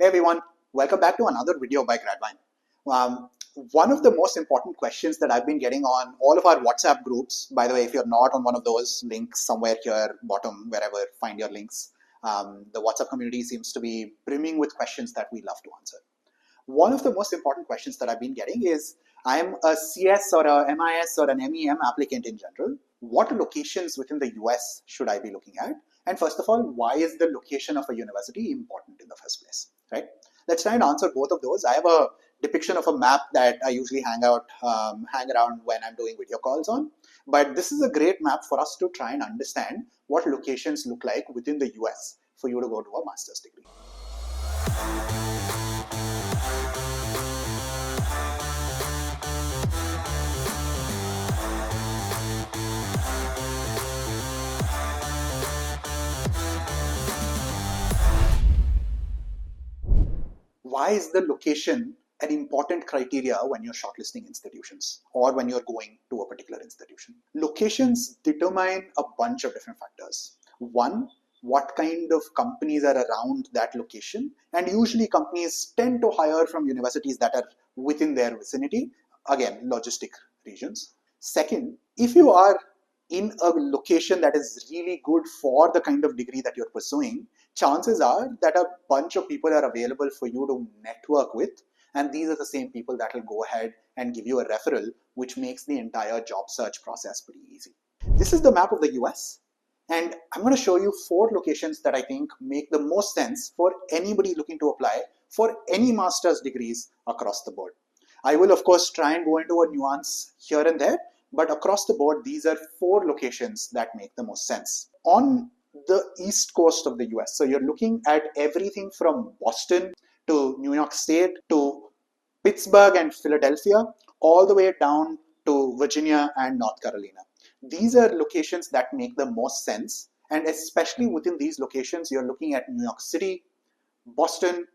Hey everyone, welcome back to another video by Gradvine. One of the most important questions that I've been getting on all of our WhatsApp groups, by the way, if you're not on one of those, links somewhere here, bottom, wherever, find your links. The WhatsApp community seems to be brimming with questions that we love to answer. One of the most important questions that I've been getting is, I'm a CS or a MIS or an MEM applicant in general. What locations within the US should I be looking at? And first of all, why is the location of a university important in the first place, right? Let's try and answer both of those. I have a depiction of a map that I usually hang around when I'm doing video calls on. But this is a great map for us to try and understand what locations look like within the US for you to go to a master's degree. Why is the location an important criteria when you're shortlisting institutions or when you're going to a particular institution? Locations determine a bunch of different factors. One, what kind of companies are around that location, and usually companies tend to hire from universities that are within their vicinity, again, logistic regions. Second, if you are in a location that is really good for the kind of degree that you're pursuing, chances are that a bunch of people are available for you to network with, and these are the same people that will go ahead and give you a referral, which makes the entire job search process pretty easy. This is the map of the US, and I'm going to show you 4 locations that I think make the most sense for anybody looking to apply for any master's degrees across the board. I will of course try and go into a nuance here and there, but across the board, these are 4 locations that make the most sense. On the east coast of the US, so you're looking at everything from Boston to New York State to Pittsburgh and Philadelphia, all the way down to Virginia and North Carolina. These are locations that make the most sense, and especially within these locations, you're looking at New York City, Boston,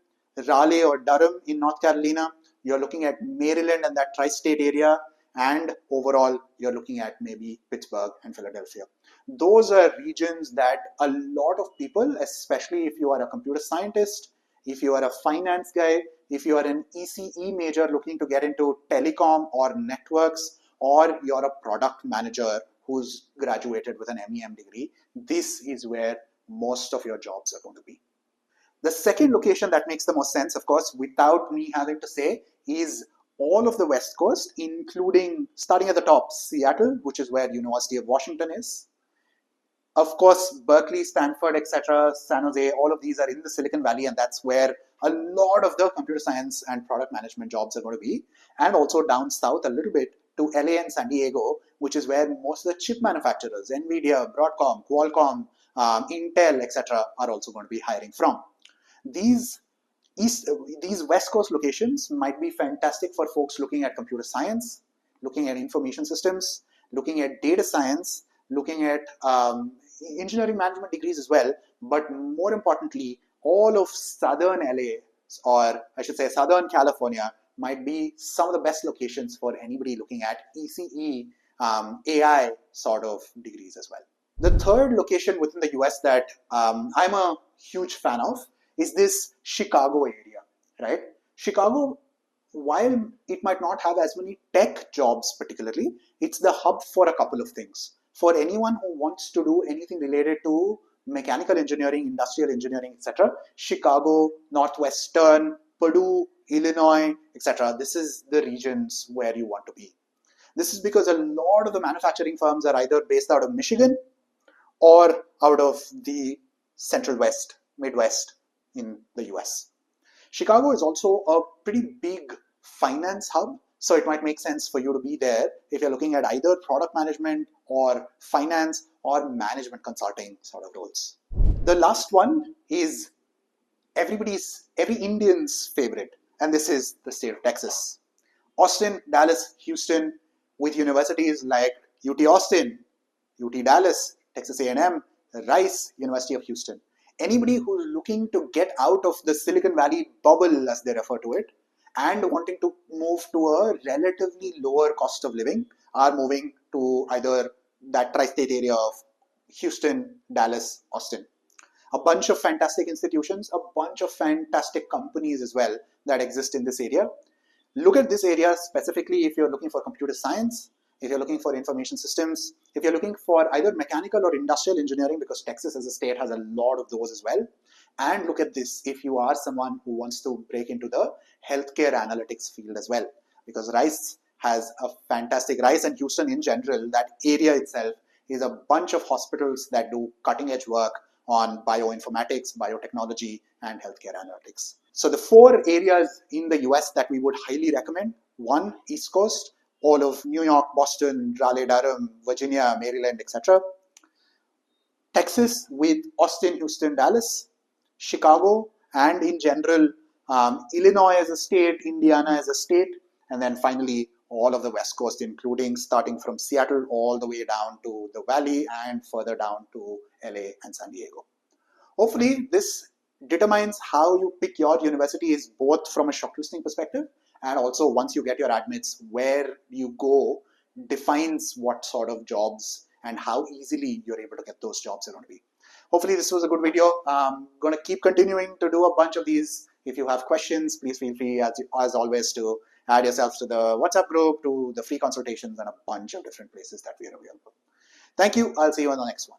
Raleigh or Durham in North Carolina, you're looking at Maryland and that tri-state area, and overall you're looking at maybe Pittsburgh and Philadelphia. Those are regions that a lot of people, especially if you are a computer scientist, if you are a finance guy, if you are an ECE major looking to get into telecom or networks, or you're a product manager who's graduated with an MEM degree, this is where most of your jobs are going to be. The second location that makes the most sense, of course, without me having to say, is all of the West Coast, including, starting at the top, Seattle, which is where University of Washington is. Of course, Berkeley, Stanford, etc., San Jose, all of these are in the Silicon Valley, and that's where a lot of the computer science and product management jobs are going to be. And also down south a little bit to LA and San Diego, which is where most of the chip manufacturers, NVIDIA, Broadcom, Qualcomm, Intel, etc., are also going to be hiring from. These West Coast locations might be fantastic for folks looking at computer science, looking at information systems, looking at data science, looking at engineering management degrees as well, but more importantly, all of Southern LA, or I should say Southern California, might be some of the best locations for anybody looking at ECE, AI sort of degrees as well. The third location within the US that I'm a huge fan of is this Chicago area, right? Chicago, while it might not have as many tech jobs particularly, it's the hub for a couple of things. For anyone who wants to do anything related to mechanical engineering, industrial engineering, etc., Chicago, Northwestern, Purdue, Illinois, etc., this is the regions where you want to be. This is because a lot of the manufacturing firms are either based out of Michigan or out of the Central West, Midwest in the US. Chicago is also a pretty big finance hub, so it might make sense for you to be there if you're looking at either product management or finance or management consulting sort of roles. The last one is every Indian's favorite, and this is the state of Texas. Austin, Dallas, Houston, with universities like UT Austin, UT Dallas, Texas A&M, Rice, University of Houston. Anybody who's looking to get out of the Silicon Valley bubble, as they refer to it, and wanting to move to a relatively lower cost of living are moving to either that tri-state area of Houston, Dallas, Austin. A bunch of fantastic institutions, a bunch of fantastic companies as well that exist in this area. Look at this area specifically if you're looking for computer science, if you're looking for information systems, if you're looking for either mechanical or industrial engineering, because Texas as a state has a lot of those as well. And look at this if you are someone who wants to break into the healthcare analytics field as well, because Rice has a fantastic, Rice and Houston in general, that area itself is a bunch of hospitals that do cutting edge work on bioinformatics, biotechnology, and healthcare analytics. So the 4 areas in the US that we would highly recommend: 1, East Coast, all of New York, Boston, Raleigh, Durham, Virginia, Maryland, etc. Texas with Austin, Houston, Dallas. Chicago, and in general, Illinois as a state, Indiana as a state, and then finally all of the West Coast, including starting from Seattle all the way down to the Valley and further down to LA and San Diego. Hopefully, this determines how you pick your universities, both from a shortlisting perspective and also once you get your admits, where you go defines what sort of jobs and how easily you're able to get those jobs are going to be. Hopefully this was a good video. I'm going to keep continuing to do a bunch of these. If you have questions, please feel free, as always, to add yourselves to the WhatsApp group, to the free consultations, and a bunch of different places that we are available. Thank you. I'll see you on the next one.